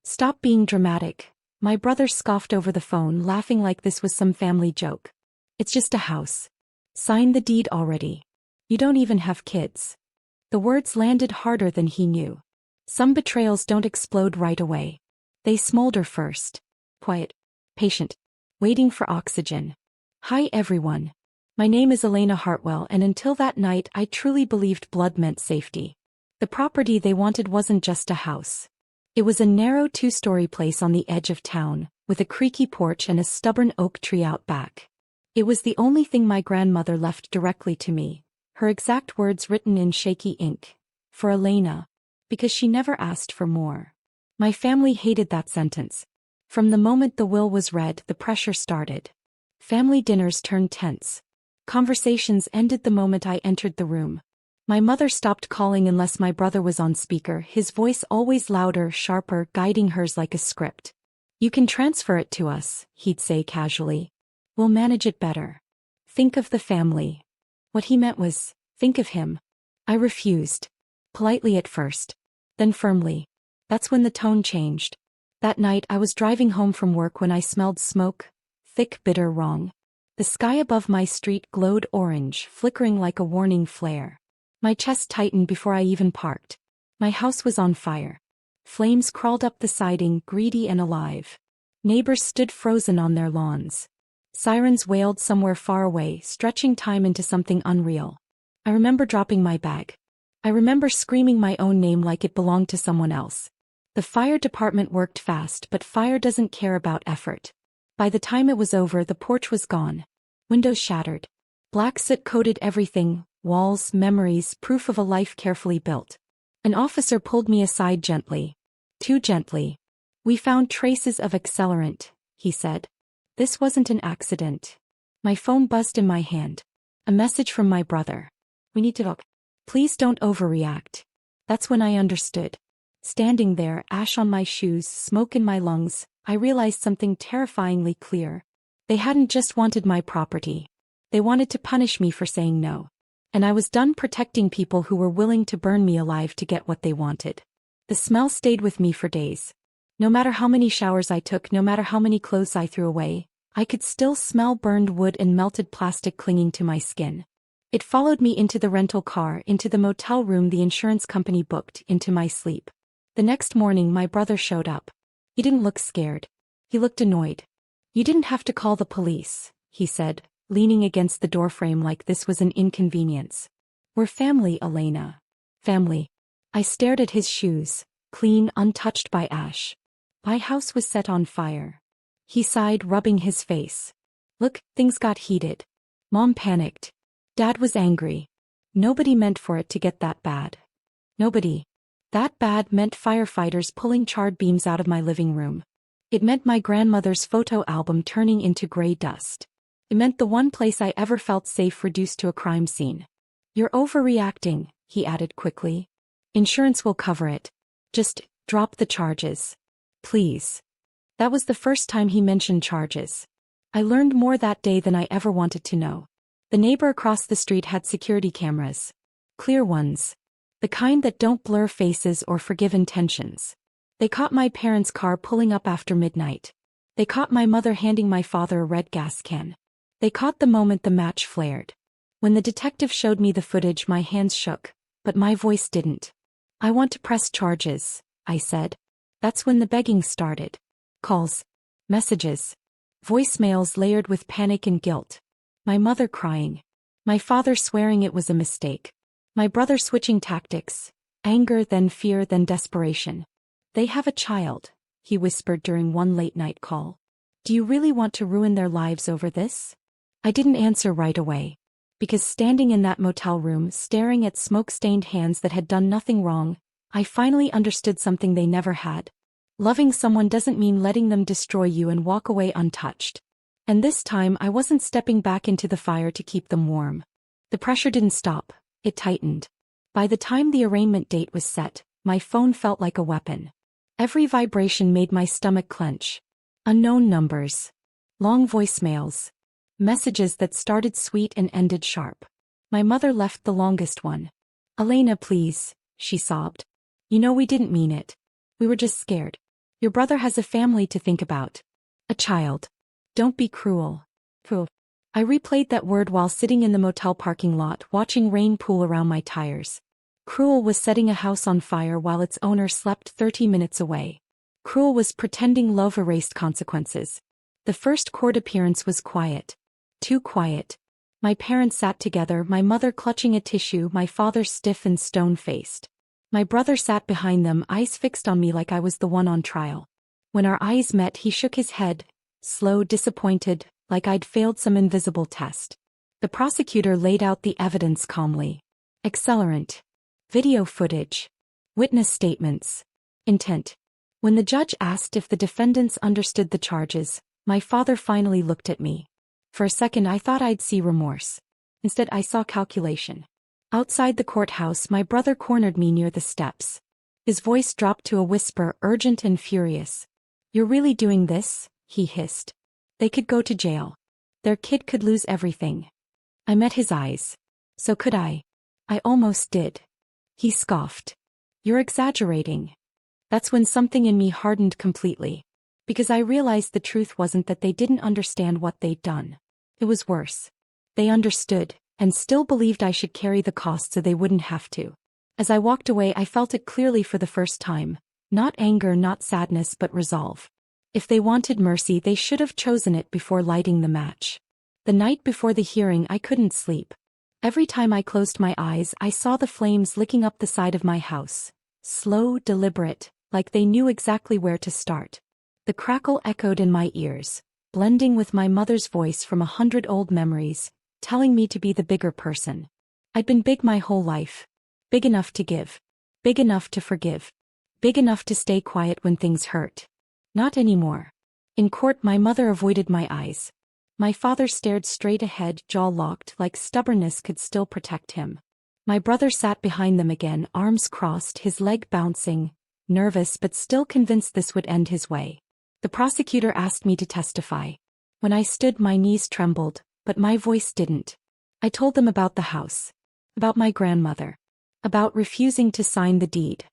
Stop being dramatic. My brother scoffed over the phone, laughing like this was some family joke. It's just a house. Sign the deed already. You don't even have kids. The words landed harder than he knew. Some betrayals don't explode right away. They smolder first. Quiet. Patient. Waiting for oxygen. Hi everyone. My name is Elena Hartwell, and until that night I truly believed blood meant safety. The property they wanted wasn't just a house. It was a narrow two-story place on the edge of town, with a creaky porch and a stubborn oak tree out back. It was the only thing my grandmother left directly to me, her exact words written in shaky ink. For Elena. Because she never asked for more. My family hated that sentence. From the moment the will was read, the pressure started. Family dinners turned tense. Conversations ended the moment I entered the room. My mother stopped calling unless my brother was on speaker, his voice always louder, sharper, guiding hers like a script. You can transfer it to us, he'd say casually. We'll manage it better. Think of the family. What he meant was, think of him. I refused. Politely at first. Then firmly. That's when the tone changed. That night I was driving home from work when I smelled smoke. Thick, bitter, wrong. The sky above my street glowed orange, flickering like a warning flare. My chest tightened before I even parked. My house was on fire. Flames crawled up the siding, greedy and alive. Neighbors stood frozen on their lawns. Sirens wailed somewhere far away, stretching time into something unreal. I remember dropping my bag. I remember screaming my own name like it belonged to someone else. The fire department worked fast, but fire doesn't care about effort. By the time it was over, the porch was gone. Windows shattered. Black soot coated everything. Walls, memories, proof of a life carefully built. An officer pulled me aside gently. Too gently. We found traces of accelerant, he said. This wasn't an accident. My phone buzzed in my hand. A message from my brother. We need to talk. Please don't overreact. That's when I understood. Standing there, ash on my shoes, smoke in my lungs, I realized something terrifyingly clear. They hadn't just wanted my property. They wanted to punish me for saying no. And I was done protecting people who were willing to burn me alive to get what they wanted. The smell stayed with me for days. No matter how many showers I took, no matter how many clothes I threw away, I could still smell burned wood and melted plastic clinging to my skin. It followed me into the rental car, into the motel room the insurance company booked, into my sleep. The next morning my brother showed up. He didn't look scared. He looked annoyed. You didn't have to call the police, he said, leaning against the doorframe like this was an inconvenience. We're family, Elena. Family. I stared at his shoes, clean, untouched by ash. My house was set on fire. He sighed, rubbing his face. Look, things got heated. Mom panicked. Dad was angry. Nobody meant for it to get that bad. Nobody. That bad meant firefighters pulling charred beams out of my living room. It meant my grandmother's photo album turning into gray dust. It meant the one place I ever felt safe reduced to a crime scene. You're overreacting, he added quickly. Insurance will cover it. Just drop the charges. Please. That was the first time he mentioned charges. I learned more that day than I ever wanted to know. The neighbor across the street had security cameras. Clear ones. The kind that don't blur faces or forgive intentions. They caught my parents' car pulling up after midnight. They caught my mother handing my father a red gas can. They caught the moment the match flared. When the detective showed me the footage, my hands shook, but my voice didn't. I want to press charges, I said. That's when the begging started. Calls. Messages. Voicemails layered with panic and guilt. My mother crying. My father swearing it was a mistake. My brother switching tactics. Anger, then fear, then desperation. They have a child, he whispered during one late-night call. Do you really want to ruin their lives over this? I didn't answer right away. Because standing in that motel room, staring at smoke-stained hands that had done nothing wrong, I finally understood something they never had. Loving someone doesn't mean letting them destroy you and walk away untouched. And this time I wasn't stepping back into the fire to keep them warm. The pressure didn't stop, it tightened. By the time the arraignment date was set, my phone felt like a weapon. Every vibration made my stomach clench. Unknown numbers. Long voicemails. Messages that started sweet and ended sharp. My mother left the longest one. Elena, please, she sobbed. You know we didn't mean it. We were just scared. Your brother has a family to think about. A child. Don't be cruel. Cruel. I replayed that word while sitting in the motel parking lot watching rain pool around my tires. Cruel was setting a house on fire while its owner slept 30 minutes away. Cruel was pretending love erased consequences. The first court appearance was quiet. Too quiet. My parents sat together, my mother clutching a tissue, my father stiff and stone-faced. My brother sat behind them, eyes fixed on me like I was the one on trial. When our eyes met, he shook his head, slow, disappointed, like I'd failed some invisible test. The prosecutor laid out the evidence calmly. Accelerant. Video footage. Witness statements. Intent. When the judge asked if the defendants understood the charges, my father finally looked at me. For a second I thought I'd see remorse. Instead I saw calculation. Outside the courthouse, my brother cornered me near the steps. His voice dropped to a whisper, urgent and furious. "You're really doing this?" he hissed. "They could go to jail. Their kid could lose everything." I met his eyes. So could I. I almost did. He scoffed. "You're exaggerating." That's when something in me hardened completely. Because I realized the truth wasn't that they didn't understand what they'd done. It was worse. They understood, and still believed I should carry the cost so they wouldn't have to. As I walked away, I felt it clearly for the first time. Not anger, not sadness, but resolve. If they wanted mercy, they should have chosen it before lighting the match. The night before the hearing, I couldn't sleep. Every time I closed my eyes, I saw the flames licking up the side of my house. Slow, deliberate, like they knew exactly where to start. The crackle echoed in my ears, blending with my mother's voice from 100 old memories, telling me to be the bigger person. I'd been big my whole life. Big enough to give. Big enough to forgive. Big enough to stay quiet when things hurt. Not anymore. In court, my mother avoided my eyes. My father stared straight ahead, jaw locked, like stubbornness could still protect him. My brother sat behind them again, arms crossed, his leg bouncing, nervous but still convinced this would end his way. The prosecutor asked me to testify. When I stood, my knees trembled, but my voice didn't. I told them about the house. About my grandmother. About refusing to sign the deed.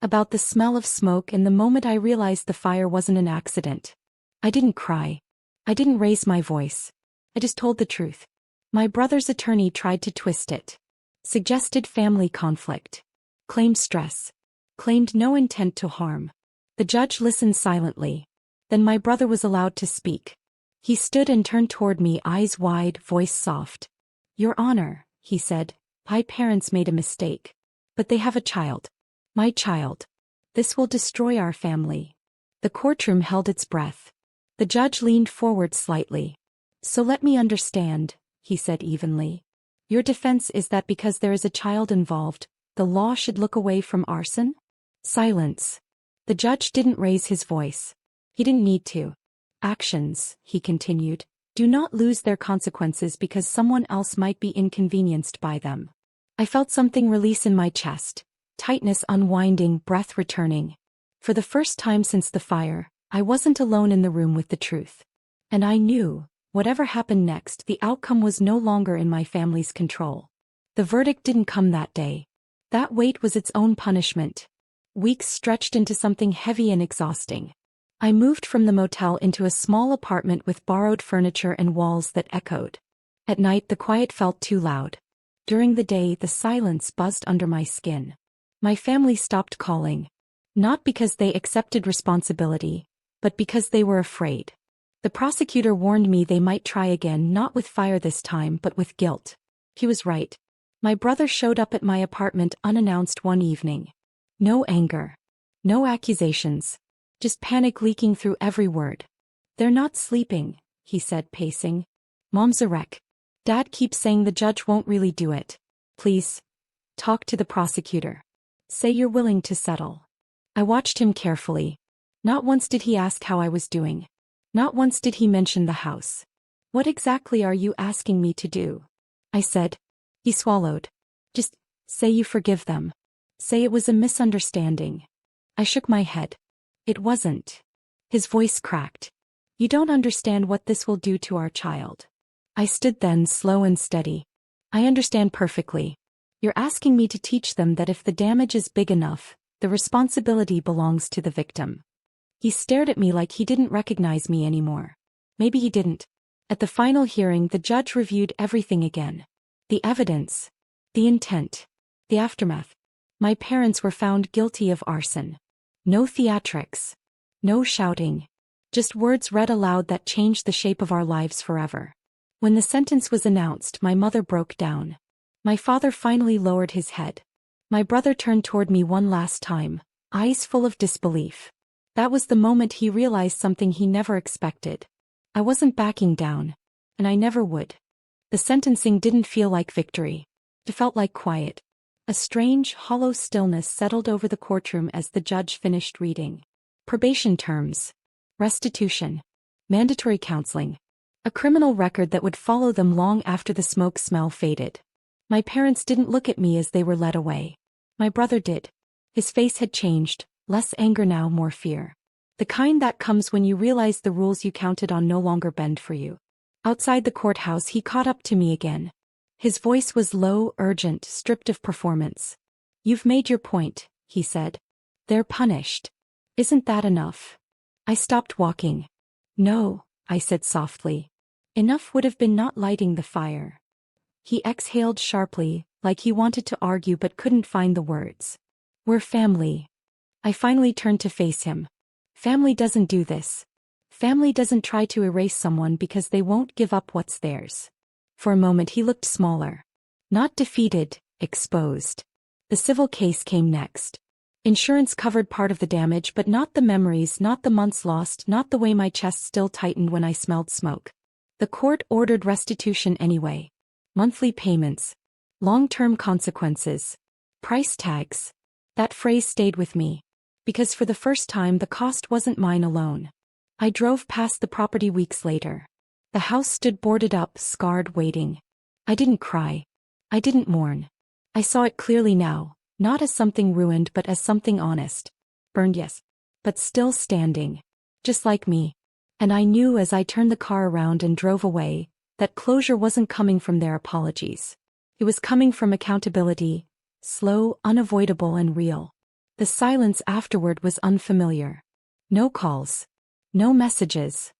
About the smell of smoke and the moment I realized the fire wasn't an accident. I didn't cry. I didn't raise my voice. I just told the truth. My brother's attorney tried to twist it. Suggested family conflict. Claimed stress. Claimed no intent to harm. The judge listened silently. Then my brother was allowed to speak. He stood and turned toward me, eyes wide, voice soft. "Your Honor," he said, "my parents made a mistake. But they have a child. My child. This will destroy our family." The courtroom held its breath. The judge leaned forward slightly. "So let me understand," he said evenly. "Your defense is that because there is a child involved, the law should look away from arson?" Silence. The judge didn't raise his voice. He didn't need to. "Actions," he continued, "do not lose their consequences because someone else might be inconvenienced by them." I felt something release in my chest. Tightness unwinding, breath returning. For the first time since the fire, I wasn't alone in the room with the truth. And I knew, whatever happened next, the outcome was no longer in my family's control. The verdict didn't come that day. That wait was its own punishment. Weeks stretched into something heavy and exhausting. I moved from the motel into a small apartment with borrowed furniture and walls that echoed. At night the quiet felt too loud. During the day the silence buzzed under my skin. My family stopped calling. Not because they accepted responsibility, but because they were afraid. The prosecutor warned me they might try again, not with fire this time but with guilt. He was right. My brother showed up at my apartment unannounced one evening. No anger. No accusations. Just panic leaking through every word. "They're not sleeping," he said, pacing. "Mom's a wreck. Dad keeps saying the judge won't really do it. Please, talk to the prosecutor. Say you're willing to settle." I watched him carefully. Not once did he ask how I was doing. Not once did he mention the house. "What exactly are you asking me to do?" I said. He swallowed. "Just say you forgive them. Say it was a misunderstanding." I shook my head. "It wasn't." His voice cracked. "You don't understand what this will do to our child." I stood then, slow and steady. "I understand perfectly. You're asking me to teach them that if the damage is big enough, the responsibility belongs to the victim." He stared at me like he didn't recognize me anymore. Maybe he didn't. At the final hearing, the judge reviewed everything again. The evidence. The intent. The aftermath. My parents were found guilty of arson. No theatrics. No shouting. Just words read aloud that changed the shape of our lives forever. When the sentence was announced, my mother broke down. My father finally lowered his head. My brother turned toward me one last time, eyes full of disbelief. That was the moment he realized something he never expected. I wasn't backing down. And I never would. The sentencing didn't feel like victory. It felt like quiet. A strange, hollow stillness settled over the courtroom as the judge finished reading. Probation terms. Restitution. Mandatory counseling. A criminal record that would follow them long after the smoke smell faded. My parents didn't look at me as they were led away. My brother did. His face had changed, less anger now, more fear. The kind that comes when you realize the rules you counted on no longer bend for you. Outside the courthouse, he caught up to me again. His voice was low, urgent, stripped of performance. "You've made your point," he said. "They're punished. Isn't that enough?" I stopped walking. "No," I said softly. "Enough would have been not lighting the fire." He exhaled sharply, like he wanted to argue but couldn't find the words. "We're family." I finally turned to face him. Family doesn't do this. Family doesn't try to erase someone because they won't give up what's theirs. For a moment he looked smaller. Not defeated, exposed. The civil case came next. Insurance covered part of the damage, but not the memories, not the months lost, not the way my chest still tightened when I smelled smoke. The court ordered restitution anyway. Monthly payments. Long-term consequences. Price tags. That phrase stayed with me. Because for the first time the cost wasn't mine alone. I drove past the property weeks later. The house stood boarded up, scarred, waiting. I didn't cry. I didn't mourn. I saw it clearly now, not as something ruined but as something honest. Burned, yes. But still standing. Just like me. And I knew as I turned the car around and drove away, that closure wasn't coming from their apologies. It was coming from accountability, slow, unavoidable, and real. The silence afterward was unfamiliar. No calls. No messages.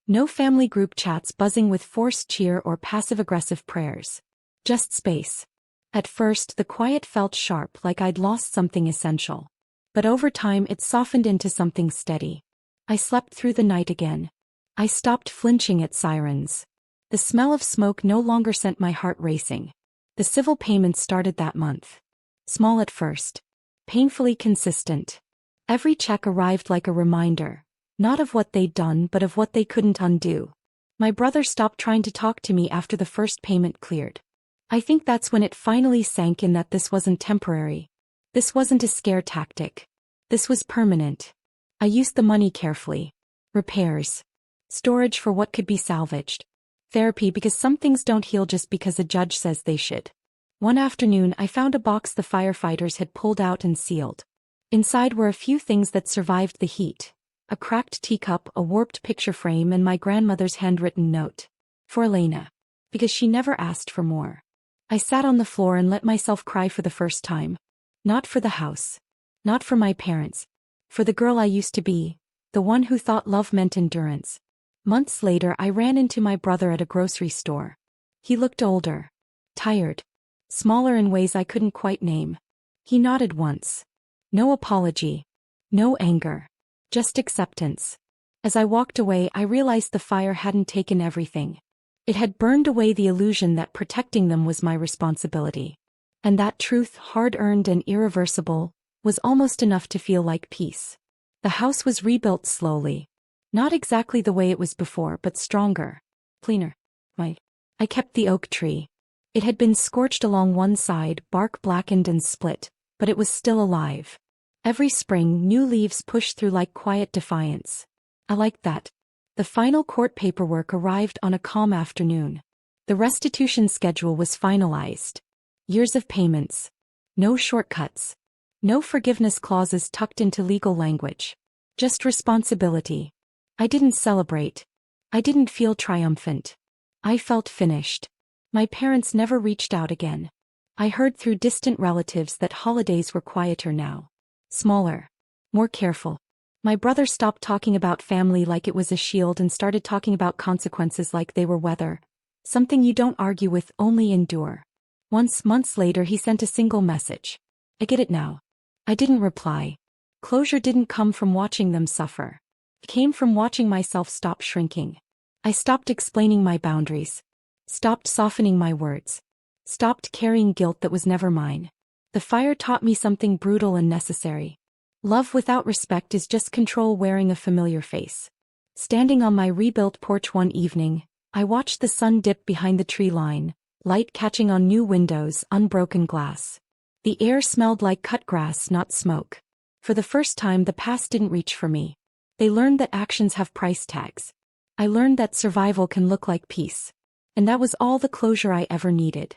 No family group chats buzzing with forced cheer or passive-aggressive prayers. Just space. At first, the quiet felt sharp, like I'd lost something essential. But over time it softened into something steady. I slept through the night again. I stopped flinching at sirens. The smell of smoke no longer sent my heart racing. The civil payments started that month. Small at first. Painfully consistent. Every check arrived like a reminder. Not of what they'd done but of what they couldn't undo. My brother stopped trying to talk to me after the first payment cleared. I think that's when it finally sank in that this wasn't temporary. This wasn't a scare tactic. This was permanent. I used the money carefully. Repairs. Storage for what could be salvaged. Therapy because some things don't heal just because a judge says they should. One afternoon I found a box the firefighters had pulled out and sealed. Inside were a few things that survived the heat. A cracked teacup, a warped picture frame, and my grandmother's handwritten note. For Elena. Because she never asked for more. I sat on the floor and let myself cry for the first time. Not for the house. Not for my parents. For the girl I used to be. The one who thought love meant endurance. Months later I ran into my brother at a grocery store. He looked older. Tired. Smaller in ways I couldn't quite name. He nodded once. No apology. No anger. Just acceptance. As I walked away I realized the fire hadn't taken everything. It had burned away the illusion that protecting them was my responsibility. And that truth, hard-earned and irreversible, was almost enough to feel like peace. The house was rebuilt slowly. Not exactly the way it was before, but stronger. Cleaner. I kept the oak tree. It had been scorched along one side, bark blackened and split, but it was still alive. Every spring, new leaves pushed through like quiet defiance. I liked that. The final court paperwork arrived on a calm afternoon. The restitution schedule was finalized. Years of payments. No shortcuts. No forgiveness clauses tucked into legal language. Just responsibility. I didn't celebrate. I didn't feel triumphant. I felt finished. My parents never reached out again. I heard through distant relatives that holidays were quieter now. Smaller. More careful. My brother stopped talking about family like it was a shield and started talking about consequences like they were weather. Something you don't argue with, only endure. Once, months later, he sent a single message. I get it now. I didn't reply. Closure didn't come from watching them suffer. It came from watching myself stop shrinking. I stopped explaining my boundaries. Stopped softening my words. Stopped carrying guilt that was never mine. The fire taught me something brutal and necessary. Love without respect is just control wearing a familiar face. Standing on my rebuilt porch one evening, I watched the sun dip behind the tree line, light catching on new windows, unbroken glass. The air smelled like cut grass, not smoke. For the first time, the past didn't reach for me. They learned that actions have price tags. I learned that survival can look like peace. And that was all the closure I ever needed.